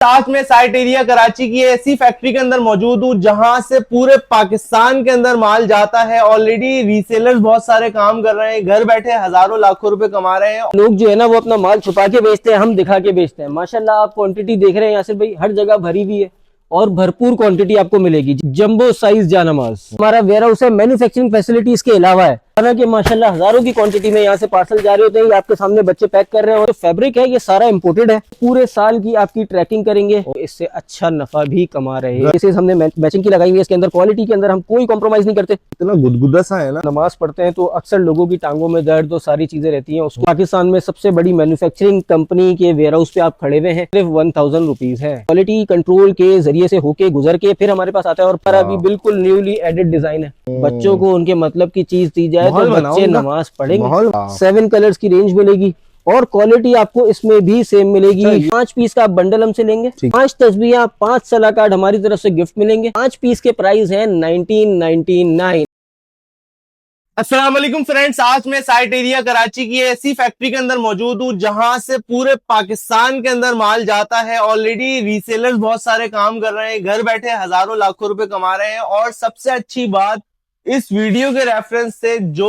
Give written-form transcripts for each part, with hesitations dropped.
आज मैं site area Karachi की ऐसी फैक्ट्री के अंदर मौजूद हूँ जहां से पूरे पाकिस्तान के अंदर माल जाता है। ऑलरेडी रीसेलर्स बहुत सारे काम कर रहे हैं, घर बैठे हजारों लाखों रुपए कमा रहे हैं। लोग जो है ना वो अपना माल छुपा के बेचते हैं, हम दिखा के बेचते हैं। माशाल्लाह आप क्वांटिटी देख रहे हैं यासिर भाई, हर जगह भरी हुई है और भरपूर क्वांटिटी आपको मिलेगी। जंबो साइज जानमाज हमारा वेयर हाउस है, मैन्युफैक्चरिंग फैसिलिटी इसके अलावा है। हालांकि माशाल्लाह हजारों की क्वांटिटी में यहाँ से पार्सल जा रहे होते हैं। आपके सामने बच्चे पैक कर रहे हैं और फैब्रिक है ये सारा इम्पोर्टेड है। पूरे साल की आपकी ट्रैकिंग करेंगे और इससे अच्छा नफा भी कमा रहे हैं। जैसे हमने मैचिंग की लगाई हुई है, इसके अंदर क्वालिटी के अंदर हम कोई कॉम्प्रोमाइज नहीं करते। इतना गुदगुदा सा है ना। नमाज पढ़ते हैं तो अक्सर लोगों की टांगों में दर्द और सारी चीजें रहती हैं। उसको पाकिस्तान में सबसे बड़ी मैन्युफैक्चरिंग कंपनी के वेयर हाउस पे आप खड़े हुए हैं, सिर्फ 1000 रुपीज है। क्वालिटी कंट्रोल के जरिए से होके गुजर के फिर हमारे पास आता है और पर अभी बिल्कुल न्यूली एडेड डिजाइन है। बच्चों को उनके मतलब की चीज दी जाए तो बच्चे नमाज पढ़ेंगे। 7 कलर्स की रेंज मिलेगी और क्वालिटी आपको इसमें भी सेम मिलेगी। 5 पीस का आप बंडल हमसे लेंगे, 5 तस्बीह, 5 सलाह कार्ड हमारी तरफ से गिफ्ट मिलेंगे। 5 पीस के प्राइस है 1999। अस्सलाम वालेकुम फ्रेंड्स, आज मैं साइट एरिया कराची की ऐसी फैक्ट्री के अंदर मौजूद हूँ जहां से पूरे पाकिस्तान के अंदर माल जाता है। ऑलरेडी रीसेलर्स बहुत सारे काम कर रहे हैं, घर बैठे हजारों लाखों रुपए कमा रहे हैं। और सबसे अच्छी बात, इस वीडियो के रेफरेंस से जो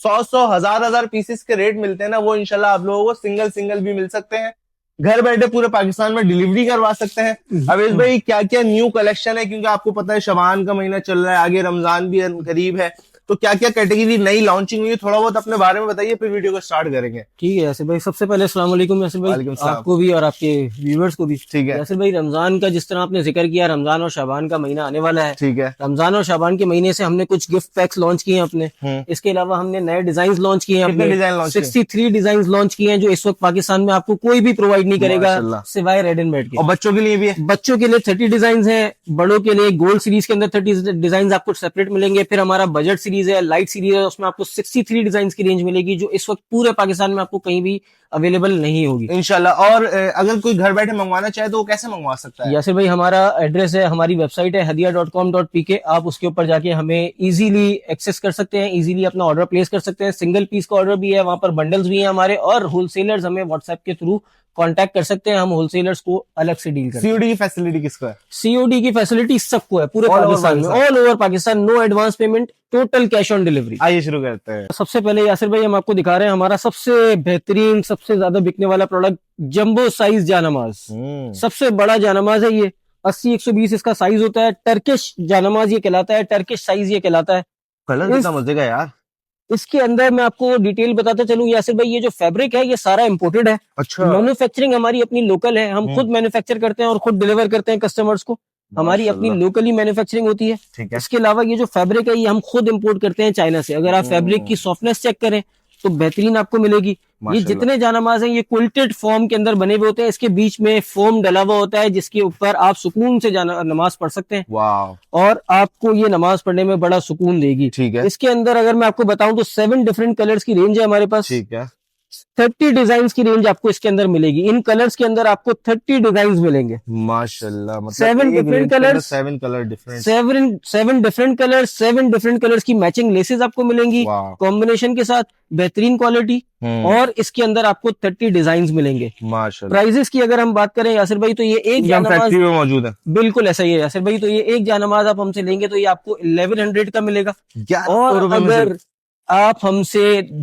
100 हजार पीसेस के रेट मिलते हैं ना, वो इंशाल्लाह आप लोगों को सिंगल सिंगल भी मिल सकते हैं। घर बैठे पूरे पाकिस्तान में डिलीवरी करवा सकते हैं। अवेश भाई, क्या क्या न्यू कलेक्शन है, क्योंकि आपको पता है शबान का महीना चल रहा है, आगे रमजान भी करीब है, तो क्या क्या कैटेगरी नई लॉन्चिंग हुई है, थोड़ा बहुत अपने बारे में बताइए, फिर वीडियो को स्टार्ट करेंगे। ठीक है यासिर भाई, सबसे पहले अस्सलाम वालेकुम यासिर भाई, आपको भी और आपके व्यूअर्स को भी। ठीक है यासिर भाई, रमजान का जिस तरह आपने जिक्र किया, रमजान और शाबान का महीना आने वाला है। ठीक है। रमजान और शाबान के महीने से हमने कुछ गिफ्ट पैक्स लॉन्च किए हैं अपने। इसके अलावा हमने नए डिजाइन लॉन्च किए हैं अपने। 63 डिजाइन लॉन्च किए हैं जो इस वक्त पाकिस्तान में आपको कोई भी प्रोवाइड नहीं करेगा सिवाय रेड एंड बेड के। और बच्चों के लिए भी है? बच्चों के लिए 30 डिजाइन है, बड़ों के लिए गोल्ड सीरीज के अंदर 30 डिजाइन आपको सेपरेट मिलेंगे। फिर हमारा बजट सीरीज है, लाइट सीरीज है, उसमें आपको 63 डिजाइन की रेंज मिलेगी जो इस वक्त पूरे पाकिस्तान में आपको कहीं भी अवेलेबल नहीं होगी इंशाल्लाह। और अगर कोई घर बैठे मंगवाना चाहे तो वो कैसे मंगवा सकता है? यासिर भाई, हमारा एड्रेस है, हमारी वेबसाइट है hadia.com.pk। आप उसके ऊपर जाके हमें इजीली एक्सेस कर सकते हैं, इजीली अपना ऑर्डर प्लेस कर सकते हैं। सिंगल पीस का ऑर्डर भी है, वहां पर बंडल्स भी हैं हमारे, और होलसेलर्स हमें व्हाट्सएप के थ्रू कांटेक्ट कर सकते हैं। हम होलसेलर्स को अलग से डील करते हैं। सीओडी की फैसिलिटी किसको है? सीओडी की फैसिलिटी सबको है पूरे पाकिस्तान में, all over Pakistan. No advance payment, total cash on delivery. आइए शुरू करते हैं। सबसे पहले यासिर भाई हम आपको दिखा रहे हैं हमारा सबसे बेहतरीन, सबसे ज्यादा बिकने वाला प्रोडक्ट, जंबो साइज जानमाज। सबसे बड़ा जानमाज है ये, 80-120 इसका साइज होता है। टर्किश जानमाज ये कहलाता है, टर्किश साइज ये कहलाता है। कलर कितना मजे का यार। इसके अंदर मैं आपको डिटेल बताता चलूं यासिर भाई, ये जो फैब्रिक है ये सारा इंपोर्टेड है। अच्छा। मैन्युफैक्चरिंग हमारी अपनी लोकल है, हम खुद मैन्युफैक्चर करते हैं और खुद डिलीवर करते हैं कस्टमर्स को। हमारी अपनी लोकली मैन्युफैक्चरिंग होती है। इसके अलावा ये जो फैब्रिक है ये हम खुद इंपोर्ट करते हैं चाइना से। अगर आप फैब्रिक की सॉफ्टनेस चेक करें तो बेहतरीन आपको मिलेगी। ये जितने जानमाज हैं ये क्विल्टेड फॉर्म के अंदर बने हुए होते हैं, इसके बीच में फोम डला हुआ होता है जिसके ऊपर आप सुकून से नमाज पढ़ सकते हैं। और आपको ये नमाज पढ़ने में बड़ा सुकून देगी। ठीक है। इसके अंदर अगर मैं आपको बताऊं तो 7 डिफरेंट कलर्स की रेंज है हमारे पास। ठीक है। 30 डिजाइन की रेंज आपको इसके अंदर मिलेगी। इन कलर्स के अंदर आपको 30 डिजाइन मिलेंगे माशाल्लाह। मतलब 7 different colours, 7 colour different, 7 different colours, 7 different colours की मैचिंग लेसेस आपको मिलेंगी कॉम्बिनेशन के साथ, बेहतरीन क्वालिटी। और इसके अंदर आपको 30 डिजाइन मिलेंगे माशाल्लाह। प्राइजेस की अगर हम बात करें यासिर भाई, तो ये एक फैक्ट्री में मौजूद है, बिल्कुल ऐसा ही है यासिर भाई। तो ये एक जानमाज आप हमसे लेंगे तो ये आपको 1100 का मिलेगा। और अगर आप हमसे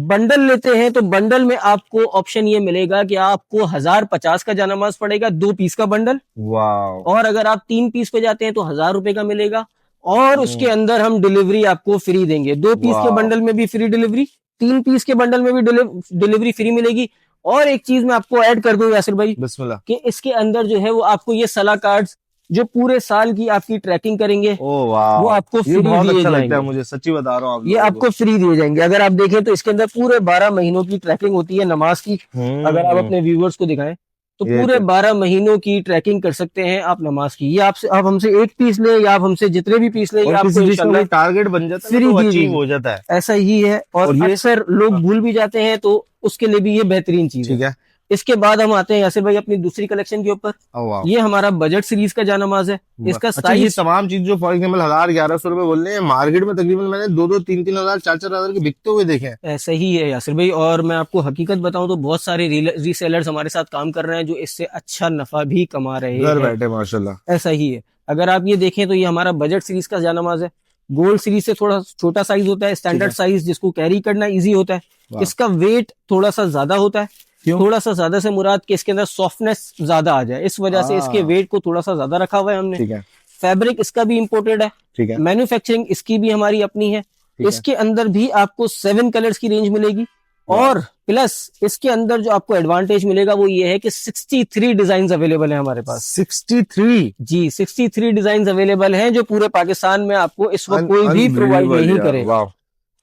बंडल लेते हैं तो बंडल में आपको ऑप्शन ये मिलेगा कि आपको 1050 का जानमाज पड़ेगा, 2 पीस का बंडल। और अगर आप 3 पीस पे जाते हैं तो 1000 रुपए का मिलेगा। और उसके अंदर हम डिलीवरी आपको फ्री देंगे। 2 पीस के बंडल में भी फ्री डिलीवरी, 3 पीस के बंडल में भी डिलीवरी फ्री मिलेगी। और एक चीज मैं आपको ऐड कर दूं यासिर भाई, बिस्मिल्लाह, कि इसके अंदर जो है वो आपको ये सलाह कार्ड्स जो पूरे साल की आपकी ट्रैकिंग करेंगे वो आपको फ्री दिए जाएंगे। मुझे सच्ची बता रहा हूँ, ये आपको फ्री दिए जाएंगे। अगर आप देखें तो इसके अंदर पूरे 12 महीनों की ट्रैकिंग होती है नमाज की। अगर आप अपने व्यूअर्स को दिखाएं तो पूरे 12 महीनों की ट्रैकिंग कर सकते हैं आप नमाज की। ये आप हमसे 1 पीस ले या आप हमसे जितने भी पीस ले, आपको टारगेट बन जाता है, फ्री अचीव हो जाता है। ऐसा ही है। और ये सर लोग भूल भी जाते हैं तो उसके लिए भी ये बेहतरीन चीज है। इसके बाद हम आते हैं यासिर भाई अपनी दूसरी कलेक्शन के ऊपर। वाह, ये हमारा बजट सीरीज का जानमाज है। इसका अच्छा, ये साइज तमाम चीज जो फॉर एग्जाम्पल 1000-1100 रुपए बोल रहे हैं, मार्केट में तकरीबन मैंने 2-3 हजार 4-4 हजार के बिकते हुए देखे हैं। ऐसा ही है यासिर भाई, और मैं आपको हकीकत बताऊं तो बहुत सारे रीसेलर्स हमारे साथ काम कर रहे हैं जो इससे अच्छा नफा भी कमा रहे घर हैं। बैठे माशाल्लाह। ऐसा ही है। अगर आप ये देखें तो ये हमारा बजट सीरीज का जानमाज है। गोल्ड सीरीज से थोड़ा छोटा साइज होता है, स्टैंडर्ड साइज जिसको कैरी करना इजी होता है। वाह। इसका वेट थोड़ा सा ज्यादा होता है। क्यों? थोड़ा सा ज्यादा से मुराद कि इसके अंदर सॉफ्टनेस ज्यादा आ जाए, इस वजह से इसके वेट को थोड़ा सा ज्यादा रखा हुआ है हमने। ठीक है, फैब्रिक इसका भी इम्पोर्टेड है। ठीक है, मैन्युफैक्चरिंग इसकी भी हमारी अपनी है। ठीक है। इसके अंदर भी आपको 7 कलर्स की रेंज मिलेगी, और प्लस इसके अंदर जो आपको एडवांटेज मिलेगा वो ये है कि 63 डिजाइन अवेलेबल है हमारे पास। 63 जी, 63 डिजाइन अवेलेबल हैं जो पूरे पाकिस्तान में आपको इस वक्त कोई भी प्रोवाइड नहीं करेगा। वाह,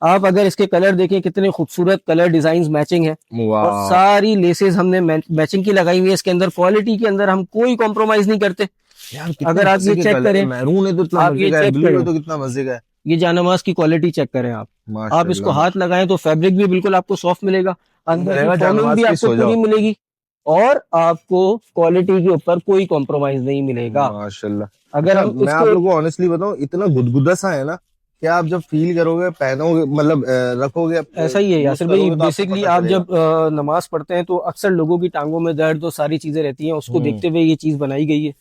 आप अगर इसके कलर देखें, कितने खूबसूरत कलर डिजाइन मैचिंग है, और वाह, सारी लेसेस हमने मैचिंग की लगाई हुई है। इसके अंदर क्वालिटी के अंदर हम कोई कॉम्प्रोमाइज नहीं करते। यार कितने अगर आप मजे ये के चेक कलर करें, है। मैरून है तो इतना आप मजे ये का है, चेक ब्लू है करें, तो कितना मजे का है। ये जानमाज की क्वालिटी चेक करें आप। आप इसको माशाल्लाह। हाथ लगाएं तो फैब्रिक भी बिल्कुल आपको सॉफ्ट मिलेगा, अंदर रहेगा की फॉर्मिंग जानमाज भी की, आपको सो जाओ। पूरी मिलेगी, और आपको क्वालिटी के ऊपर कोई कॉम्प्रोमाइज नहीं मिलेगा। माशाल्लाह। अगर अच्छा, हम मैं आप इसको, लोगों को ऑनेस्टली बताऊं, इतना गुदगुदा सा है ना कि आप जब फील करोगे, पहनोगे, मतलब रखोगे, ऐसा ही है यूज यासिर भाई, करोगे तो आपको बेसिकली पता आप चलेगा। जब नमाज पढ़ते हैं तो अक्सर लोगों की टांगों में दर्द और सारी चीजें रहती हैं, उसको देखते हुए ये चीज बनाई गई है।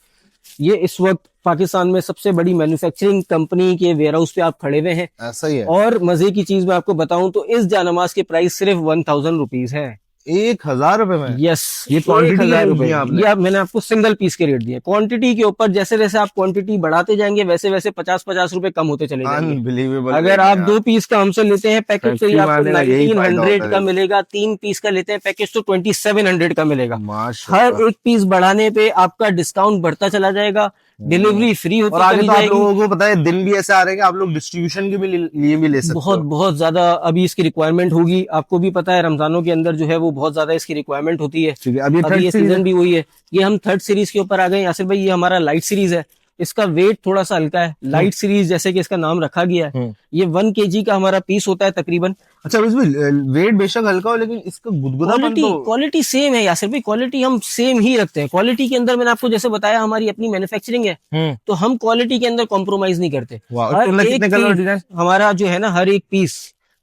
ये इस वक्त पाकिस्तान में सबसे बड़ी मैन्युफैक्चरिंग कंपनी के वेयर हाउस पे आप खड़े हुए हैं। ऐसा ही है। और मजे की चीज मैं आपको बताऊं तो इस जानमाज के प्राइस सिर्फ 1000 रुपीज है। 1000 रुपए में? यस, ये क्वांटिटी 1000 रेट रुपए। दिया आपने? ये मैंने आपको सिंगल पीस के रेट दिए। क्वांटिटी के ऊपर जैसे जैसे आप क्वांटिटी बढ़ाते जाएंगे वैसे वैसे 50-50 रुपए कम होते चले जाएंगे। अनबिलीवेबल। अगर आप 2 पीस का हमसे लेते हैं पैकेज तो ये फैक्ट्री आपको वाले का यही फायदा 1900 होता का है। मिलेगा। 3 पीस का लेते हैं पैकेज तो 2700 का मिलेगा। माशाल्लाह। हर एक पीस बढ़ाने पे आपका डिस्काउंट बढ़ता चला जाएगा, डिलीवरी फ्री और होती आगे चली तो आप जाएगी। लोगों को पता है, दिन भी ऐसे आ रहे हैं कि आप लोग डिस्ट्रीब्यूशन के भी लिए भी ले सकते बहुत हो। बहुत ज्यादा अभी इसकी रिक्वायरमेंट होगी। आपको भी पता है रमजानों के अंदर जो है वो बहुत ज्यादा इसकी रिक्वायरमेंट होती है। ठीक है, अब ये अभी थर्ड ये सीरीज सीजन है। भी हुई है। ये हम थर्ड सीरीज के ऊपर आ गए यासिर भाई। ये हमारा लाइट सीरीज है। इसका वेट थोड़ा सा हल्का है। लाइट सीरीज जैसे कि इसका नाम रखा गया है। ये 1 kg का हमारा पीस होता है तकरीबन। अच्छा, इसमें वेट बेशक हल्का हो लेकिन इसका गुदगुदापन क्वालिटी तो क्वालिटी सेम है यासिर भाई, क्वालिटी हम सेम ही रखते हैं। क्वालिटी के अंदर मैंने आपको जैसे बताया हमारी अपनी मैन्युफैक्चरिंग है, तो हम क्वालिटी के अंदर कॉम्प्रोमाइज नहीं करते। वाह, हर तो अंदर एक कितने कलर पीस डिजाइन? हमारा जो है ना, हर एक पीस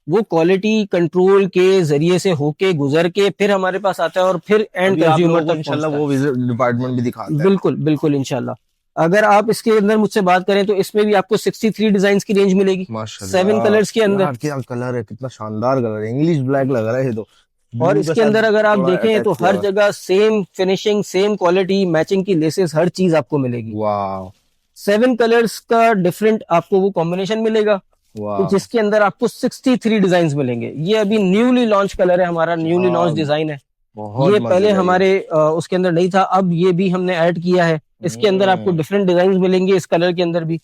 वो क्वालिटी कंट्रोल के जरिए से होके गुजर के फिर हमारे पास आता है और फिर एंड अभी आप लोगों कंज्यूमर को तक इंशाल्लाह पहुंचता वो विजिट डिपार्टमेंट भी दिखाते है। हैं। बिल्कुल बिल्कुल इंशाल्लाह। अगर आप इसके अंदर मुझसे बात करें तो इसमें भी आपको 63 डिजाइन की रेंज मिलेगी, माशाल्लाह। 7 कलर्स के अंदर। यार क्या कलर है, कितना शानदार कलर है, इंग्लिश ब्लैक लग रहा है ये तो। और ब्लू इसके के अंदर साथ अगर आप थोड़ा देखें तो attach किया हर हुआ है। जगह same finishing, same quality, matching की लेसेस, हर चीज आपको मिलेगी। वाह, 7 कलर्स का डिफरेंट आपको वो कॉम्बिनेशन मिलेगा, वाह, जिसके अंदर आपको 63 डिजाइन मिलेंगे। ये अभी न्यूली लॉन्च कलर है हमारा, न्यूली लॉन्च डिजाइन है। बहुत ये मजे पहले का ये। हमारे उसके अंदर नहीं था, अब ये भी हमने ऐड किया है। इसके अंदर आपको डिफरेंट डिजाइन मिलेंगे इस कलर के अंदर भी।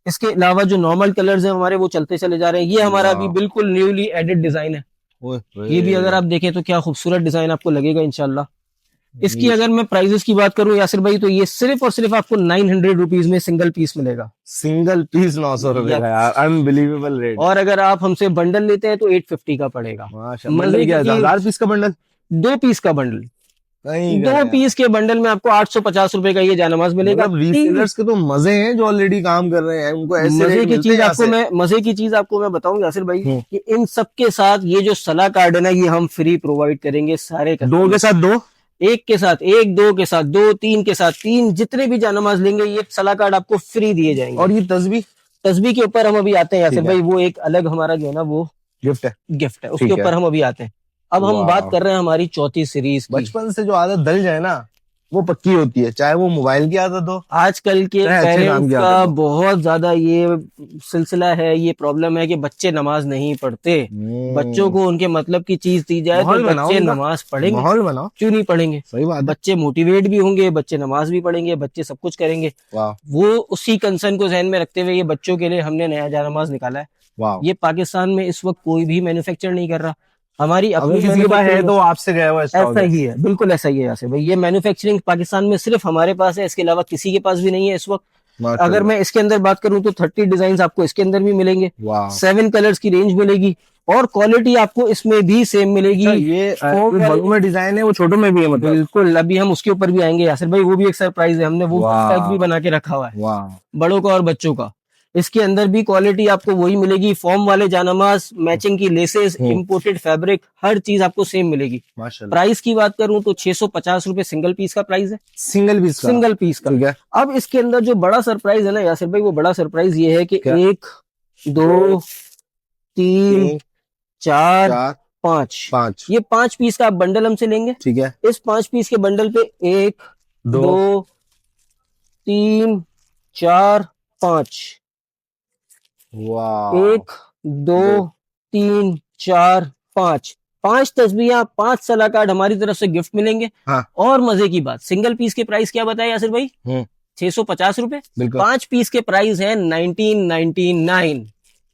इसके अलावा जो नॉर्मल कलर्स हैं हमारे वो चलते चले जा रहे हैं। ये हमारा अभी वाह। बिल्कुल न्यूली एडेड डिजाइन है। ओए ये भी अगर आप देखें तो क्या खूबसूरत डिजाइन आपको लगेगा इंशाल्लाह। इसकी अगर मैं प्राइजेस की बात करूं यासिर भाई, तो ये सिर्फ और सिर्फ आपको 900 रुपीज में सिंगल पीस मिलेगा। सिंगल पीस 900 रुपए का यार, अनबिलीवेबल रेट। और अगर आप हमसे बंडल लेते हैं तो 850 का पड़ेगा। माशाल्लाह। मजे बंडल क्या की है? चीज, 1000 पीस का बंडल? 2 पीस का बंडल, नहीं 2 पीस के बंडल में आपको 850 रुपए का ये जानमाज मिलेगा। मतलब रीसेलर्स के तो मजे हैं जो ऑलरेडी काम कर रहे हैं, उनको ऐसे मजे रेट की मिलते चीज हैं आपको मैं मजे की चीज आपको मैं बताऊं यासिर भाई, कि इन सब के साथ ये जो सलाह कार्ड है ना, ये हम फ्री प्रोवाइड करेंगे सारे दो के साथ दो, एक के साथ एक, 2 के साथ 2, 3 के साथ 3, जितने भी जानमाज लेंगे ये सलाह कार्ड आपको फ्री दिए जाएंगे। और ये तस्बीह तस्बीह के ऊपर हम अभी आते हैं यासिर ठीक है। भाई, वो एक अलग हमारा जो है ना वो गिफ्ट है। गिफ्ट है, उसके ठीक है। ऊपर हम अभी आते हैं। अब हम वाह। बात कर रहे हैं हमारी चौथी सीरीज की। बचपन से जो आदत डल जाए ना वो पक्की होती है, चाहे वो मोबाइल की आदत हो। आजकल के अच्छे काम पेरेंट्स की का आदत हो। बहुत ज्यादा ये सिलसिला है, ये प्रॉब्लम है कि बच्चे नमाज नहीं पढ़ते। बच्चों को उनके मतलब की चीज दी जाए तो माहौल बनाओ बच्चे उनका। नमाज पढ़ेंगे, माहौल बनाओ। क्यों नहीं पढ़ेंगे? सही बात है। बच्चे मोटिवेट भी होंगे, बच्चे नमाज भी पढ़ेंगे, बच्चे सब कुछ करेंगे। वाह, वो उसी कंसर्न को जहन में रखते हुए ये बच्चों के लिए हमने नया जानमाज निकाला है। वाह। ये पाकिस्तान में इस वक्त कोई भी मैन्युफैक्चर नहीं कर रहा। हमारी अगर अपनी किसी के पास है manufacturing तो आपसे गया हुआ स्टॉक ऐसा है। ही है, बिल्कुल ऐसा ही है यासिर भाई। ये मैन्युफैक्चरिंग पाकिस्तान में सिर्फ हमारे पास है, इसके अलावा किसी के पास भी नहीं है इस वक्त। माशाल्लाह। अगर मैं इसके अंदर बात करूं तो 30 डिजाइन आपको इसके अंदर भी मिलेंगे, वाह 7 कलर्स की रेंज मिलेगी और क्वालिटी आपको इसमें भी सेम मिलेगी। अच्छा, ये बड़ों में डिजाइन है, वो छोटों में भी है मतलब? बिल्कुल, अभी हम उसके ऊपर भी आएंगे यासिर भाई, वो भी एक सरप्राइज है, हमने वो वाह। पैक भी बना के रखा हुआ है वाह बड़ों का और बच्चों का। इसके अंदर भी क्वालिटी आपको वही मिलेगी, फॉर्म वाले जानमाज, मैचिंग की लेसेस, इंपोर्टेड फैब्रिक, हर चीज आपको सेम मिलेगी। माशाल्लाह। प्राइस की बात करूं तो 650 रुपए सिंगल पीस का प्राइस है, सिंगल पीस का? सिंगल पीस का। ठीक है। अब इसके अंदर जो बड़ा सरप्राइज है ना यासिर भाई, वो बड़ा सरप्राइज ये है कि क्या? 1 2 3 4 5 ये 5 पीस का आप बंडल हमसे लेंगे। ठीक है। इस 5 पीस के बंडल पे 1 2 3 4 5 वाह 1 2 3 4 5 5 तस्बीहां, 5 सलाह कार्ड हमारी तरफ से गिफ्ट मिलेंगे। हाँ। और मजे की बात, सिंगल पीस के प्राइस क्या बताया यासिर भाई? 650 रुपए। बिल्कुल। 5 पीस के प्राइस है 1999।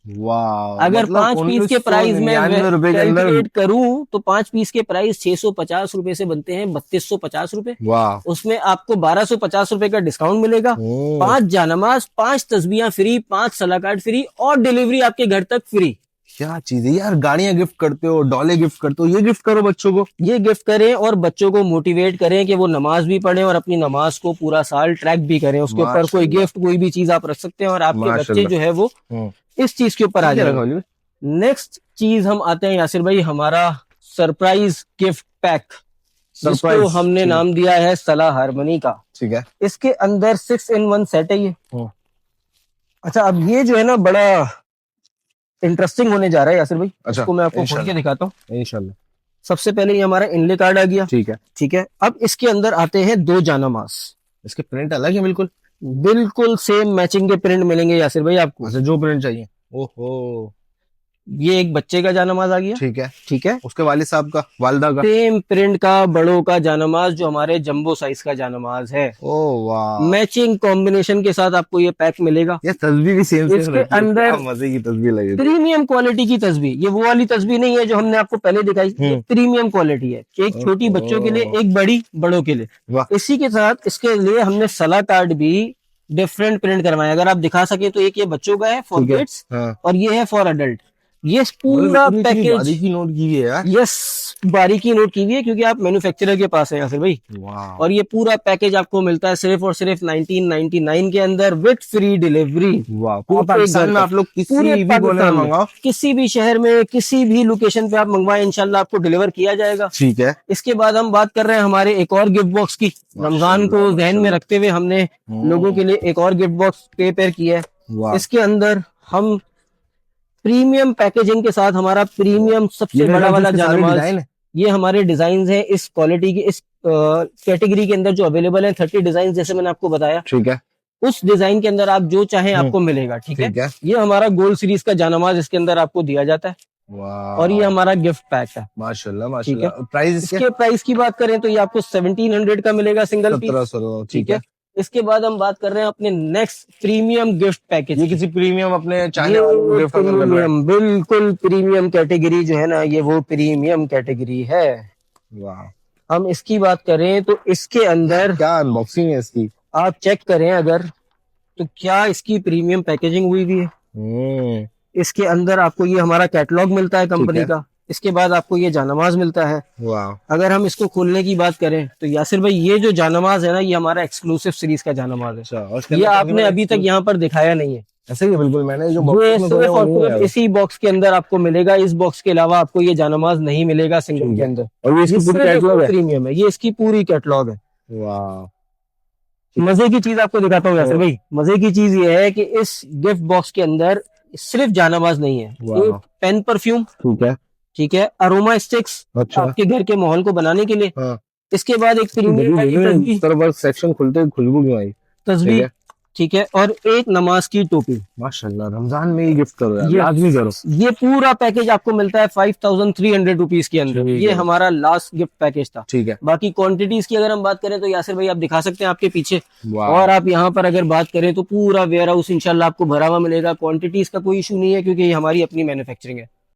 वाह अगर मतलब 5 पीस के प्राइस में 1999 रुपए के अंदर। कैलकुलेट करूं तो 5 पीस के प्राइस 650 रुपए से बनते हैं 3250 रुपए। वाह उसमें आपको 1250 रुपए का डिस्काउंट मिलेगा, 5 जानमाज, 5 तस्बीहां फ्री, 5 सलाह कार्ड फ्री और डिलीवरी आपके घर तक फ्री। क्या चीज है यार, गाड़ियां गिफ्ट करते हो, डॉले गिफ्ट करते हो, ये गिफ्ट करो बच्चों को। ये गिफ्ट करें और बच्चों को मोटिवेट करें कि वो नमाज भी पढ़ें और अपनी नमाज को पूरा साल ट्रैक भी करें। उसके ऊपर कोई गिफ्ट, कोई भी चीज आप रख सकते हैं और आपके बच्चे जो है वो इस चीज के ऊपर आ जाएंगे। नेक्स्ट चीज हम आते हैं यासिर भाई, हमारा सरप्राइज गिफ्ट पैक, जिसको हमने नाम दिया है सलाह हारमनी का। ठीक है। इसके अंदर 6 in 1 सेट है ये। अच्छा, अब ये जो है ना बड़ा इंटरेस्टिंग होने जा रहा है यासिर भाई। अच्छा, इसको मैं आपको खोल के दिखाता हूँ। इंशाल्लाह। सबसे पहले ये हमारा इनले कार्ड आ गया। ठीक है। ठीक है, अब इसके अंदर आते हैं 2 जानमाज। इसके प्रिंट अलग है बिल्कुल? बिल्कुल सेम मैचिंग के प्रिंट मिलेंगे यासिर भाई आपको। अच्छा, जो प्रिंट चाहिए। ओहो, ये एक बच्चे का जानमाज आ गया। ठीक है। ठीक है, उसके वालिद साहब का, वालिदा का? सेम प्रिंट का बड़ों का जानमाज, जो हमारे जंबो साइज का जानमाज है। ओ वाह, मैचिंग कॉम्बिनेशन के साथ आपको ये पैक मिलेगा। ये तस्वीर भी सेम इसके अंदर मजे की तस्वीर लगी। प्रीमियम क्वालिटी की तस्वीर, ये वो वाली तस्वीर नहीं है जो हमने आपको पहले दिखाई, ये प्रीमियम क्वालिटी है। एक छोटी बच्चों के लिए, एक बड़ी बड़ों के लिए। इसी के साथ इसके लिए हमने सलाह कार्ड भी डिफरेंट प्रिंट करवाया। अगर आप दिखा सके तो एक ये बच्चों का है फॉर किड्स और ये है फॉर अडल्ट। ये पूरा पैकेज बारीकी नोट की हुई है यार। यस, बारीकी नोट की हुई है क्योंकि आप मैन्युफैक्चरर के पास है यासिर भाई। और ये पूरा पैकेज आपको मिलता है सिर्फ और सिर्फ 1999 के अंदर विद फ्री डिलीवरी। पूरे पाकिस्तान में आप लोग किसी भी कोने में मंगाओ, किसी भी शहर में, किसी भी लोकेशन पे आप मंगवाएं, इंशाल्लाह आपको डिलीवर किया जाएगा। ठीक है। इसके बाद हम बात कर रहे हैं हमारे एक और गिफ्ट बॉक्स की। रमजान को ध्यान में रखते हुए हमने लोगों के लिए एक और गिफ्ट बॉक्स प्रिपेयर किया है। इसके अंदर हम प्रीमियम पैकेजिंग के साथ हमारा प्रीमियम सबसे बड़ा वाला जानमाज, ये हमारे डिजाइन है इस क्वालिटी की, इस कैटेगरी के अंदर जो अवेलेबल है 30 डिजाइन जैसे मैंने आपको बताया। ठीक है। उस डिजाइन के अंदर आप जो चाहें आपको मिलेगा। ठीक है। ये हमारा गोल्ड सीरीज का जानमाज इसके अंदर आपको दिया जाता है और ये हमारा गिफ्ट पैक है। माशाल्लाह माशाल्लाह। प्राइस इसके प्राइस की बात करें तो ये आपको 1700 का मिलेगा सिंगल पीस। 1700। ठीक है। इसके बाद हम बात कर रहे हैं अपने नेक्स्ट प्रीमियम गिफ्ट पैकेज। ये किसी प्रीमियम अपने चाहने वालों को गिफ्ट कर रहे हैं। बिल्कुल प्रीमियम कैटेगरी जो है ना, ये वो प्रीमियम कैटेगरी है। वाह। हम इसकी बात करें तो इसके अंदर क्या अनबॉक्सिंग है इसकी, आप चेक करें अगर तो क्या इसकी प्रीमियम पैकेजिंग हुई भी है। इसके अंदर आपको ये हमारा कैटलॉग मिलता है कंपनी का। इसके बाद आपको ये जानमाज मिलता है। अगर हम इसको खोलने की बात करें तो यासिर भाई, ये जो जानमाज है ना, ये हमारा एक्सक्लूसिव सीरीज का जानमाज है। ये आपने अभी तक यहाँ पर दिखाया नहीं है। ऐसे ही बिल्कुल मैंने जो बॉक्स इसी बॉक्स के अंदर आपको मिलेगा। इस बॉक्स के अलावा आपको ये जानमाज नहीं मिलेगा सिंगल के अंदर। और ये इसकी पूरी कैटलॉग है, प्रीमियम है, ये इसकी पूरी कैटलॉग है। वाह। मजे की चीज आपको दिखाता हूँ यासिर भाई। मजे की चीज ये है कि इस गिफ्ट बॉक्स के अंदर सिर्फ जानमाज नहीं है, एक पेन परफ्यूम, ठीक है, अरोमा स्टिक्स, आपके घर के माहौल को बनाने के लिए। इसके बाद एक प्रीमियम सेक्शन खुलते खुशबू क्यों आई, तस्वीर, ठीक है, और एक नमाज की टोपी। माशाल्लाह, रमजान में ही गिफ्ट करो यार, ये आदमी करो। ये पूरा पैकेज आपको मिलता है 5300 रुपीज के अंदर। ये हमारा लास्ट गिफ्ट पैकेज था। ठीक है। बाकी क्वांटिटीज की अगर हम बात करें तो यासिर भाई आप दिखा सकते हैं आपके पीछे, और आप यहाँ पर अगर बात करें तो पूरा वेयर हाउस इंशाल्लाह आपको भरा हुआ मिलेगा। क्वांटिटीज का कोई इशू नहीं है क्योंकि ये हमारी अपनी मैन्युफैक्चरिंग है।